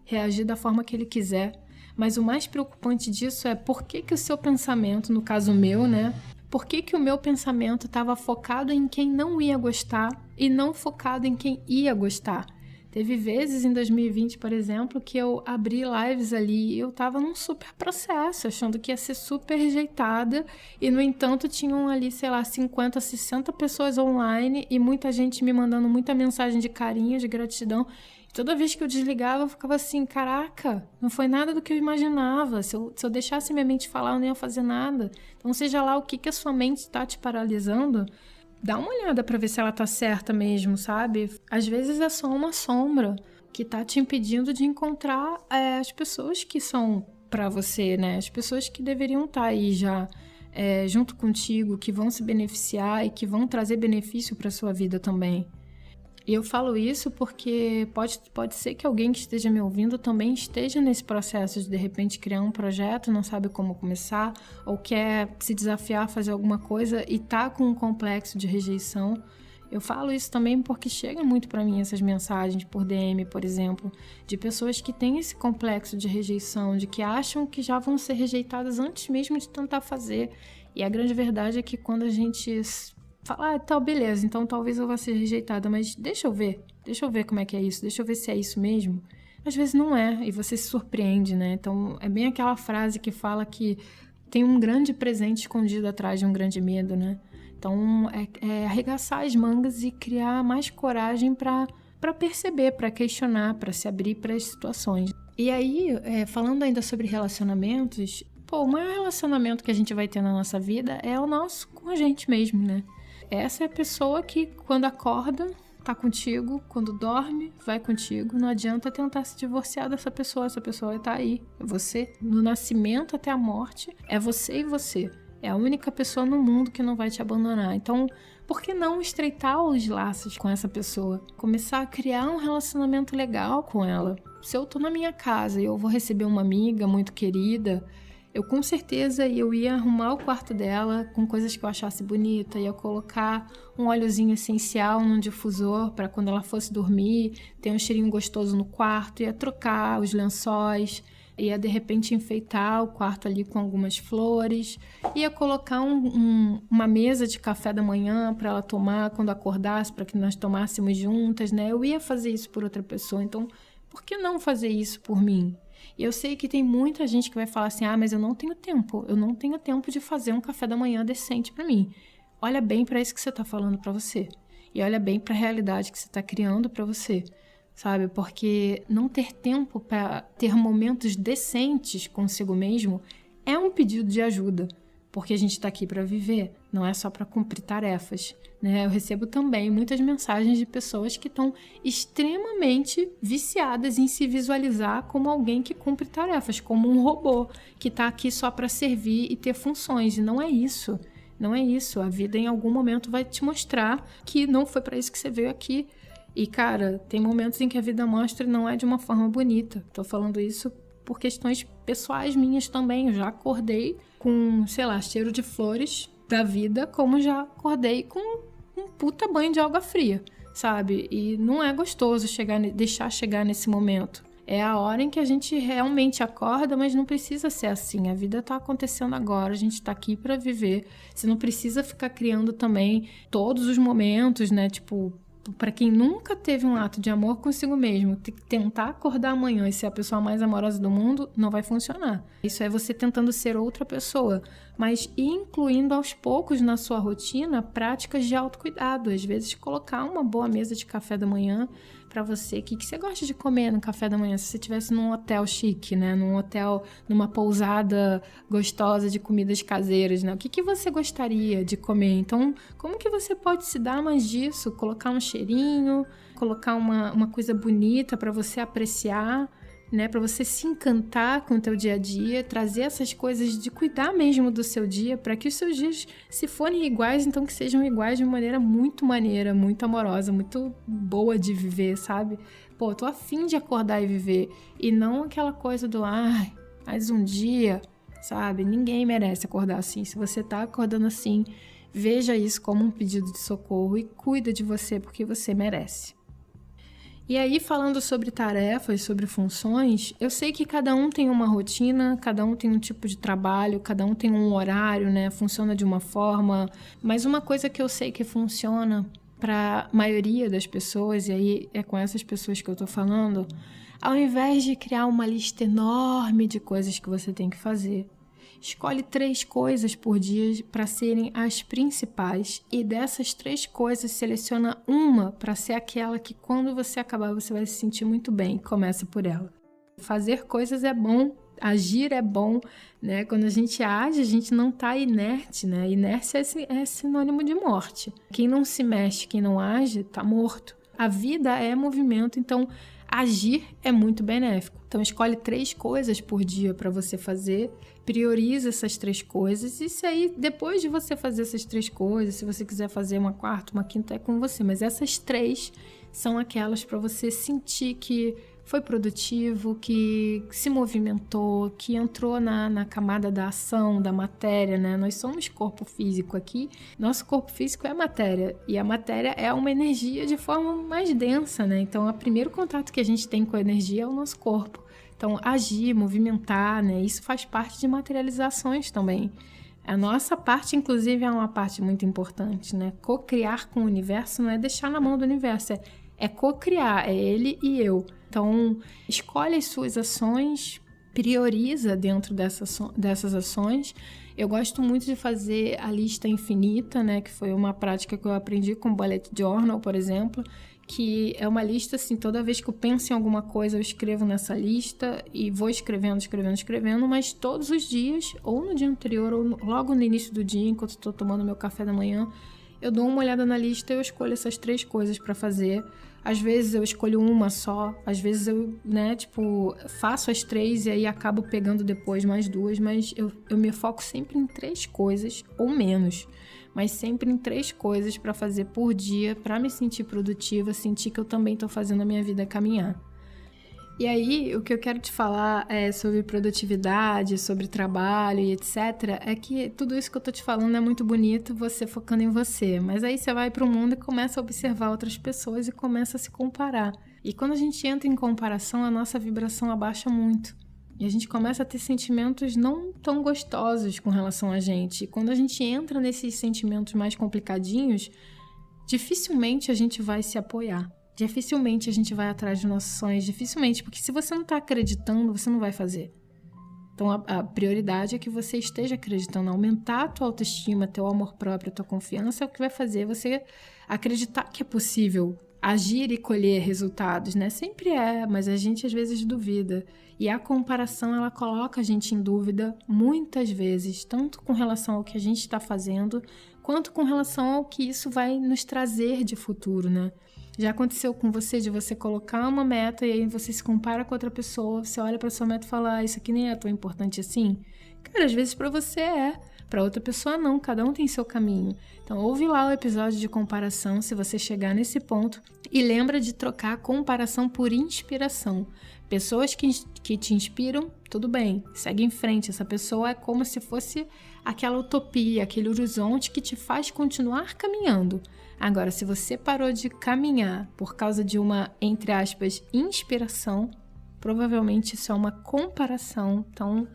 reagir da forma que ele quiser, mas o mais preocupante disso é por que o seu pensamento, no caso meu, né? Por que o meu pensamento estava focado em quem não ia gostar e não focado em quem ia gostar? Teve vezes em 2020, por exemplo, que eu abri lives ali e eu estava num super processo, achando que ia ser super rejeitada e, no entanto, tinham ali, 50, 60 pessoas online e muita gente me mandando muita mensagem de carinho, de gratidão. Toda vez que eu desligava, eu ficava assim, caraca, não foi nada do que eu imaginava. Se eu deixasse minha mente falar, eu não ia fazer nada. Então, seja lá o que a sua mente está te paralisando, dá uma olhada para ver se ela tá certa mesmo, sabe? Às vezes é só uma sombra que tá te impedindo de encontrar as pessoas que são para você, né? As pessoas que deveriam estar aí já junto contigo, que vão se beneficiar e que vão trazer benefício para sua vida também. E eu falo isso porque pode ser que alguém que esteja me ouvindo também esteja nesse processo de repente criar um projeto, não sabe como começar, ou quer se desafiar a fazer alguma coisa e tá com um complexo de rejeição. Eu falo isso também porque chega muito para mim essas mensagens por DM, por exemplo, de pessoas que têm esse complexo de rejeição, de que acham que já vão ser rejeitadas antes mesmo de tentar fazer. E a grande verdade é que quando a gente fala, beleza, então talvez eu vá ser rejeitada, mas deixa eu ver como é que é isso, deixa eu ver se é isso mesmo. Às vezes não é, e você se surpreende, né? Então é bem aquela frase que fala que tem um grande presente escondido atrás de um grande medo, né? Então é arregaçar as mangas e criar mais coragem para perceber, para questionar, para se abrir para as situações. E aí, falando ainda sobre relacionamentos, o maior relacionamento que a gente vai ter na nossa vida é o nosso com a gente mesmo, né? Essa é a pessoa que, quando acorda, tá contigo, quando dorme, vai contigo. Não adianta tentar se divorciar dessa pessoa, essa pessoa tá aí. É você. No nascimento até a morte, é você e você. É a única pessoa no mundo que não vai te abandonar. Então, por que não estreitar os laços com essa pessoa? Começar a criar um relacionamento legal com ela. Se eu tô na minha casa e eu vou receber uma amiga muito querida, eu com certeza ia arrumar o quarto dela com coisas que eu achasse bonita, ia colocar um óleozinho essencial num difusor para quando ela fosse dormir, ter um cheirinho gostoso no quarto, ia trocar os lençóis, ia de repente enfeitar o quarto ali com algumas flores, ia colocar uma mesa de café da manhã para ela tomar quando acordasse, para que nós tomássemos juntas, né? Eu ia fazer isso por outra pessoa, então por que não fazer isso por mim? E eu sei que tem muita gente que vai falar assim, mas eu não tenho tempo de fazer um café da manhã decente para mim. Olha bem para isso que você está falando para você. E olha bem para a realidade que você está criando para você, sabe? Porque não ter tempo para ter momentos decentes consigo mesmo é um pedido de ajuda. Porque a gente está aqui para viver, não é só para cumprir tarefas, né? Eu recebo também muitas mensagens de pessoas que estão extremamente viciadas em se visualizar como alguém que cumpre tarefas, como um robô que está aqui só para servir e ter funções. E não é isso, não é isso. A vida em algum momento vai te mostrar que não foi para isso que você veio aqui. E, cara, tem momentos em que a vida mostra e não é de uma forma bonita. Tô falando isso por questões pessoais minhas também. Eu já acordei com, cheiro de flores da vida, como já acordei com um puta banho de água fria, sabe? E não é gostoso deixar chegar nesse momento. É a hora em que a gente realmente acorda, mas não precisa ser assim. A vida tá acontecendo agora, a gente tá aqui pra viver. Você não precisa ficar criando também todos os momentos, né? Tipo, Para quem nunca teve um ato de amor consigo mesmo, tentar acordar amanhã e ser a pessoa mais amorosa do mundo, não vai funcionar. Isso é você tentando ser outra pessoa, mas incluindo aos poucos na sua rotina práticas de autocuidado. Às vezes colocar uma boa mesa de café da manhã para você. O que você gosta de comer no café da manhã? Se você estivesse num hotel chique, né? Num hotel, numa pousada gostosa de comidas caseiras, né? O que você gostaria de comer? Então, como que você pode se dar mais disso? Colocar um cheirinho, colocar uma coisa bonita para você apreciar, né? Para você se encantar com o teu dia a dia, trazer essas coisas de cuidar mesmo do seu dia, para que os seus dias, se forem iguais, então que sejam iguais de uma maneira muito maneira, muito amorosa, muito boa de viver, sabe? Pô, tô afim de acordar e viver, e não aquela coisa do, mais um dia, sabe? Ninguém merece acordar assim. Se você tá acordando assim, veja isso como um pedido de socorro e cuida de você, porque você merece. E aí, falando sobre tarefas, sobre funções, eu sei que cada um tem uma rotina, cada um tem um tipo de trabalho, cada um tem um horário, né? Funciona de uma forma. Mas uma coisa que eu sei que funciona para a maioria das pessoas, e aí é com essas pessoas que eu tô falando, ao invés de criar uma lista enorme de coisas que você tem que fazer, escolhe 3 coisas por dia para serem as principais e dessas 3 coisas seleciona uma para ser aquela que quando você acabar você vai se sentir muito bem. Começa por ela. Fazer coisas é bom, agir é bom, né? Quando a gente age, a gente não está inerte, né? Inércia é sinônimo de morte. Quem não se mexe, quem não age, está morto. A vida é movimento, então agir é muito benéfico. Então escolhe 3 coisas por dia para você fazer, prioriza essas 3 coisas e se aí depois de você fazer essas 3 coisas, se você quiser fazer uma quarta, uma quinta, é com você, mas essas 3 são aquelas para você sentir que foi produtivo, que se movimentou, que entrou na camada da ação, da matéria, né? Nós somos corpo físico aqui, nosso corpo físico é matéria, e a matéria é uma energia de forma mais densa, né? Então, o primeiro contato que a gente tem com a energia é o nosso corpo. Então, agir, movimentar, né? Isso faz parte de materializações também. A nossa parte, inclusive, é uma parte muito importante, né? Co-criar com o universo não é deixar na mão do universo, é co-criar, é ele e eu. Então, escolhe as suas ações, prioriza dentro dessas ações. Eu gosto muito de fazer a lista infinita, né? Que foi uma prática que eu aprendi com o Bullet Journal, por exemplo, que é uma lista, assim, toda vez que eu penso em alguma coisa, eu escrevo nessa lista e vou escrevendo, mas todos os dias, ou no dia anterior, ou logo no início do dia, enquanto estou tomando meu café da manhã, eu dou uma olhada na lista e eu escolho essas 3 coisas para fazer. Às vezes eu escolho uma só, às vezes eu, né, faço as 3 e aí acabo pegando depois mais 2, mas eu me foco sempre em 3 coisas ou menos, mas sempre em 3 coisas para fazer por dia, para me sentir produtiva, sentir que eu também estou fazendo a minha vida caminhar. E aí, o que eu quero te falar sobre produtividade, sobre trabalho e etc., é que tudo isso que eu tô te falando é muito bonito, você focando em você. Mas aí você vai para o mundo e começa a observar outras pessoas e começa a se comparar. E quando a gente entra em comparação, a nossa vibração abaixa muito. E a gente começa a ter sentimentos não tão gostosos com relação a gente. E quando a gente entra nesses sentimentos mais complicadinhos, dificilmente a gente vai se apoiar. Dificilmente a gente vai atrás dos nossos sonhos, dificilmente, porque se você não está acreditando, você não vai fazer. Então a prioridade é que você esteja acreditando, aumentar a tua autoestima, teu amor próprio, a tua confiança é o que vai fazer você acreditar que é possível agir e colher resultados, né? Sempre é, mas a gente às vezes duvida. E a comparação, ela coloca a gente em dúvida muitas vezes, tanto com relação ao que a gente está fazendo, quanto com relação ao que isso vai nos trazer de futuro, né? Já aconteceu com você de você colocar uma meta e aí você se compara com outra pessoa, você olha para sua meta e fala, isso aqui nem é tão importante assim? Cara, às vezes para você é, para outra pessoa não, cada um tem seu caminho. Então ouve lá o episódio de comparação se você chegar nesse ponto e lembra de trocar a comparação por inspiração. Pessoas que te inspiram, tudo bem, segue em frente, essa pessoa é como se fosse aquela utopia, aquele horizonte que te faz continuar caminhando. Agora, se você parou de caminhar por causa de uma, entre aspas, inspiração, provavelmente isso é uma comparação. Então,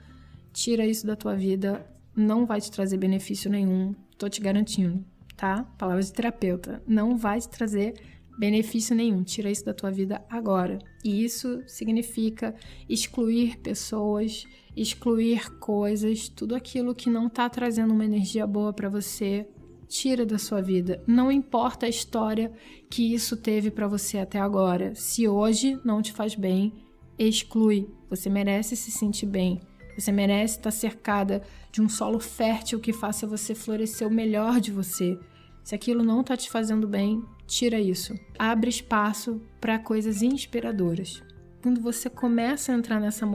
tira isso da tua vida, não vai te trazer benefício nenhum, tô te garantindo, tá? Palavras de terapeuta, não vai te trazer benefício nenhum. Tira isso da tua vida agora. E isso significa excluir pessoas, excluir coisas, tudo aquilo que não está trazendo uma energia boa para você, tira da sua vida. Não importa a história que isso teve para você até agora. Se hoje não te faz bem, exclui. Você merece se sentir bem. Você merece estar cercada de um solo fértil que faça você florescer o melhor de você. Se aquilo não está te fazendo bem, tira isso. Abre espaço para coisas inspiradoras. Quando você começa a entrar nessa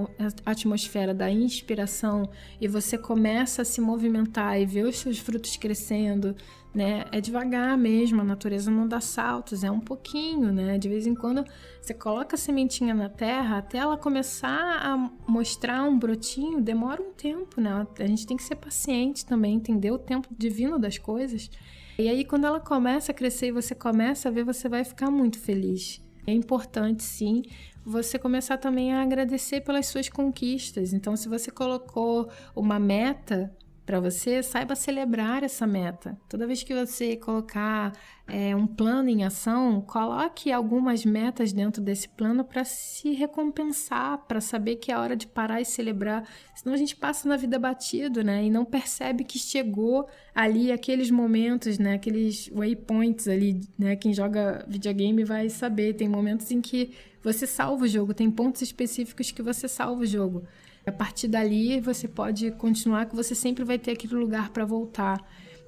atmosfera da inspiração e você começa a se movimentar e ver os seus frutos crescendo, né? É devagar mesmo, a natureza não dá saltos, é um pouquinho, né? De vez em quando você coloca a sementinha na terra, até ela começar a mostrar um brotinho, demora um tempo, né? A gente tem que ser paciente também, entender o tempo divino das coisas. E aí, quando ela começa a crescer e você começa a ver, você vai ficar muito feliz. É importante, sim, você começar também a agradecer pelas suas conquistas. Então, se você colocou uma meta para você, saiba celebrar essa meta. Toda vez que você colocar um plano em ação, coloque algumas metas dentro desse plano para se recompensar, para saber que é hora de parar e celebrar. Senão a gente passa na vida batido, né? E não percebe que chegou ali aqueles momentos, né? Aqueles waypoints ali, né? Quem joga videogame vai saber. Tem momentos em que você salva o jogo, tem pontos específicos que você salva o jogo. A partir dali, você pode continuar, que você sempre vai ter aquele lugar para voltar.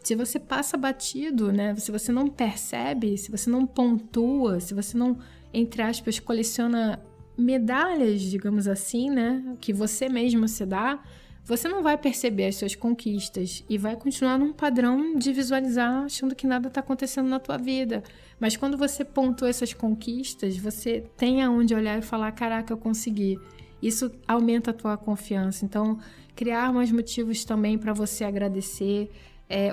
Se você passa batido, né? Se você não percebe, se você não pontua, se você não, entre aspas, coleciona medalhas, digamos assim, né? Que você mesmo se dá, você não vai perceber as suas conquistas e vai continuar num padrão de visualizar achando que nada está acontecendo na tua vida. Mas quando você pontua essas conquistas, você tem aonde olhar e falar, caraca, eu consegui. Isso aumenta a tua confiança. Então, criar mais motivos também para você agradecer,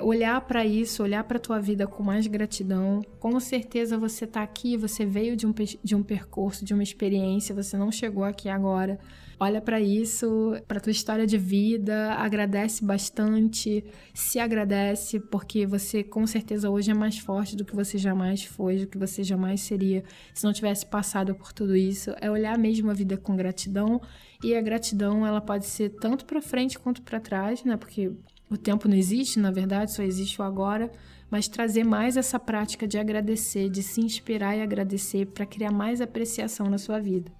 olhar para isso, olhar para a tua vida com mais gratidão. Com certeza você está aqui, você veio de um percurso, de uma experiência, você não chegou aqui agora. Olha para isso, para a tua história de vida, agradece bastante, se agradece, porque você com certeza hoje é mais forte do que você jamais foi, do que você jamais seria se não tivesse passado por tudo isso. É olhar mesmo a vida com gratidão, e a gratidão ela pode ser tanto para frente quanto para trás, né? Porque o tempo não existe, na verdade, só existe o agora, mas trazer mais essa prática de agradecer, de se inspirar e agradecer para criar mais apreciação na sua vida.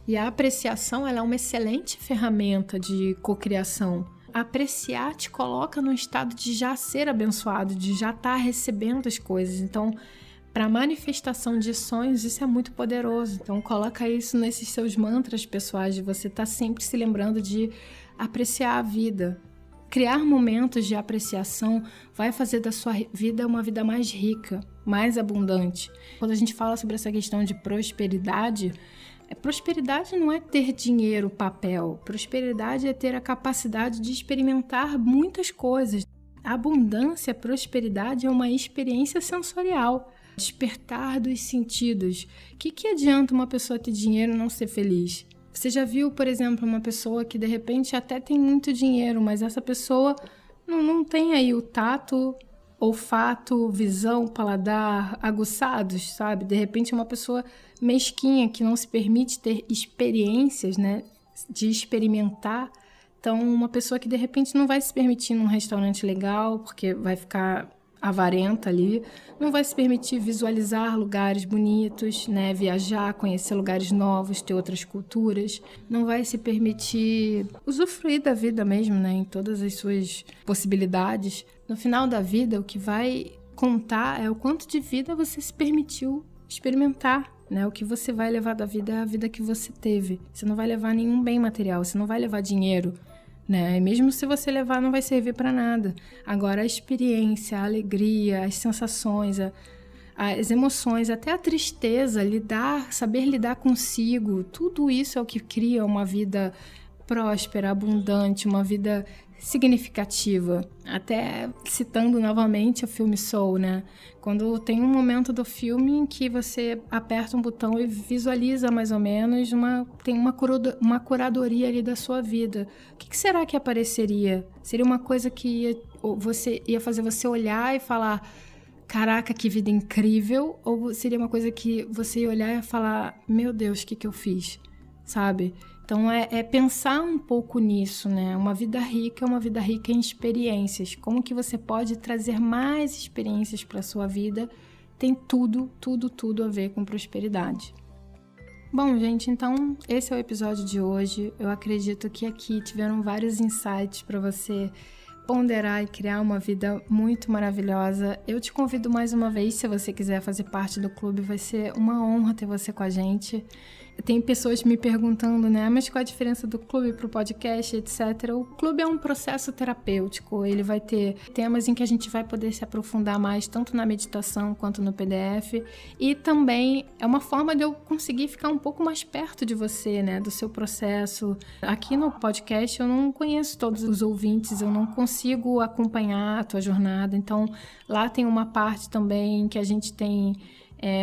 E a apreciação ela é uma excelente ferramenta de cocriação. Apreciar te coloca num estado de já ser abençoado, de já estar recebendo as coisas. Então, para manifestação de sonhos, isso é muito poderoso. Então, coloca isso nesses seus mantras pessoais, de você estar sempre se lembrando de apreciar a vida. Criar momentos de apreciação vai fazer da sua vida uma vida mais rica, mais abundante. Quando a gente fala sobre essa questão de prosperidade, prosperidade não é ter dinheiro, papel. Prosperidade é ter a capacidade de experimentar muitas coisas. A abundância, a prosperidade é uma experiência sensorial. Despertar dos sentidos. O que adianta uma pessoa ter dinheiro e não ser feliz? Você já viu, por exemplo, uma pessoa que de repente até tem muito dinheiro, mas essa pessoa não tem aí o tato, olfato, visão, paladar aguçados, sabe? De repente é uma pessoa mesquinha que não se permite ter experiências, né? De experimentar. Então, uma pessoa que de repente não vai se permitir num restaurante legal, porque vai ficar avarenta ali, não vai se permitir visualizar lugares bonitos, né? Viajar, conhecer lugares novos, ter outras culturas, não vai se permitir usufruir da vida mesmo, né? Em todas as suas possibilidades. No final da vida, o que vai contar é o quanto de vida você se permitiu experimentar, né? O que você vai levar da vida é a vida que você teve. Você não vai levar nenhum bem material, você não vai levar dinheiro, né? E mesmo se você levar, não vai servir para nada. Agora, a experiência, a alegria, as sensações, as emoções, até a tristeza, saber lidar consigo, tudo isso é o que cria uma vida próspera, abundante, uma vida significativa. Até citando novamente o filme Soul, né? Quando tem um momento do filme em que você aperta um botão e visualiza mais ou menos, tem uma curadoria ali da sua vida. O que será que apareceria? Seria uma coisa que ia fazer você olhar e falar: caraca, que vida incrível, ou seria uma coisa que você ia olhar e falar, meu Deus, o que eu fiz, sabe? Então é pensar um pouco nisso, né? Uma vida rica é uma vida rica em experiências. Como que você pode trazer mais experiências para a sua vida? Tem tudo a ver com prosperidade. Bom, gente, então esse é o episódio de hoje. Eu acredito que aqui tiveram vários insights para você ponderar e criar uma vida muito maravilhosa. Eu te convido mais uma vez, se você quiser fazer parte do clube, vai ser uma honra ter você com a gente. Tem pessoas me perguntando, né, mas qual a diferença do clube para o podcast, etc. O clube é um processo terapêutico, ele vai ter temas em que a gente vai poder se aprofundar mais, tanto na meditação quanto no PDF, e também é uma forma de eu conseguir ficar um pouco mais perto de você, né, do seu processo. Aqui no podcast eu não conheço todos os ouvintes, eu não consigo acompanhar a tua jornada, então lá tem uma parte também que a gente tem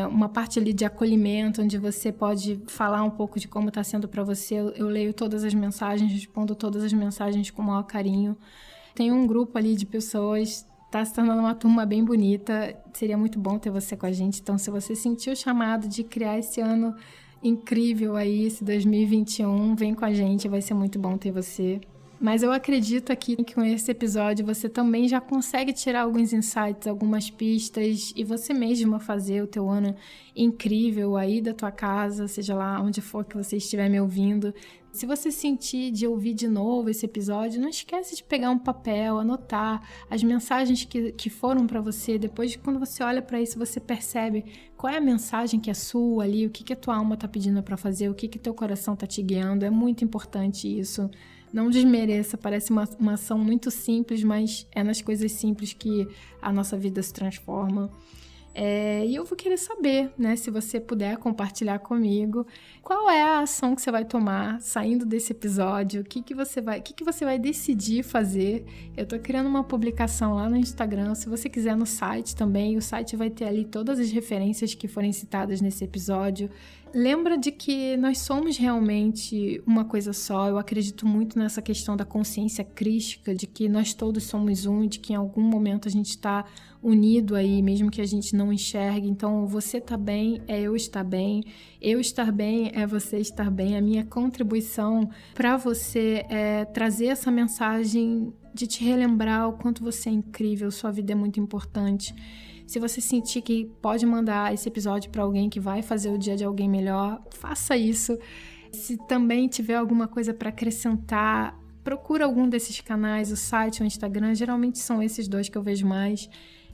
uma parte ali de acolhimento, onde você pode falar um pouco de como está sendo para você. Eu leio todas as mensagens, respondo todas as mensagens com o maior carinho. Tem um grupo ali de pessoas, está se tornando uma turma bem bonita. Seria muito bom ter você com a gente. Então, se você sentiu o chamado de criar esse ano incrível aí, esse 2021, vem com a gente, vai ser muito bom ter você. Mas eu acredito aqui que com esse episódio você também já consegue tirar alguns insights, algumas pistas e você mesma fazer o teu ano incrível aí da tua casa, seja lá onde for que você estiver me ouvindo. Se você sentir de ouvir de novo esse episódio, não esquece de pegar um papel, anotar as mensagens que foram para você. Depois, quando você olha para isso, você percebe qual é a mensagem que é sua ali, o que a tua alma tá pedindo para fazer, o que teu coração tá te guiando. É muito importante isso. Não desmereça, parece uma ação muito simples, mas é nas coisas simples que a nossa vida se transforma. E eu vou querer saber, né, se você puder compartilhar comigo, qual é a ação que você vai tomar saindo desse episódio, o que você vai decidir fazer. Eu tô criando uma publicação lá no Instagram, se você quiser no site também, o site vai ter ali todas as referências que forem citadas nesse episódio. Lembra de que nós somos realmente uma coisa só. Eu acredito muito nessa questão da consciência crística, de que nós todos somos um e de que em algum momento a gente está unido aí, mesmo que a gente não enxergue. Então, você tá bem é eu estar bem é você estar bem. A minha contribuição para você é trazer essa mensagem de te relembrar o quanto você é incrível, sua vida é muito importante. Se você sentir que pode mandar esse episódio para alguém que vai fazer o dia de alguém melhor, faça isso. Se também tiver alguma coisa para acrescentar, procura algum desses canais, o site ou o Instagram, geralmente são esses dois que eu vejo mais,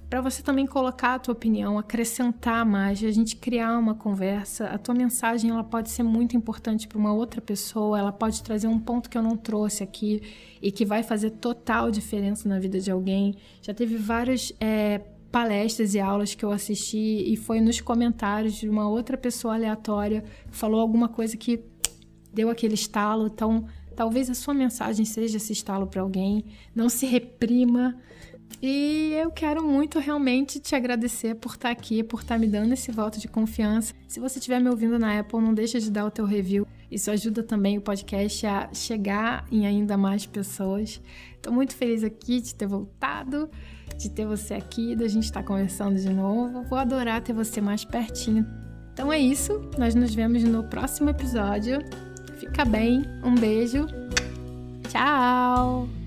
para você também colocar a tua opinião, acrescentar mais, a gente criar uma conversa. A tua mensagem ela pode ser muito importante para uma outra pessoa, ela pode trazer um ponto que eu não trouxe aqui e que vai fazer total diferença na vida de alguém. Já teve vários palestras e aulas que eu assisti e foi nos comentários de uma outra pessoa aleatória que falou alguma coisa que deu aquele estalo. Então, talvez a sua mensagem seja esse estalo para alguém. Não se reprima. E eu quero muito realmente te agradecer por estar aqui, por estar me dando esse voto de confiança. Se você estiver me ouvindo na Apple, não deixa de dar o teu review. Isso ajuda também o podcast a chegar em ainda mais pessoas. Estou muito feliz aqui de ter voltado, de ter você aqui, da gente estar conversando de novo. Vou adorar ter você mais pertinho. Então é isso, nós nos vemos no próximo episódio. Fica bem, um beijo, tchau!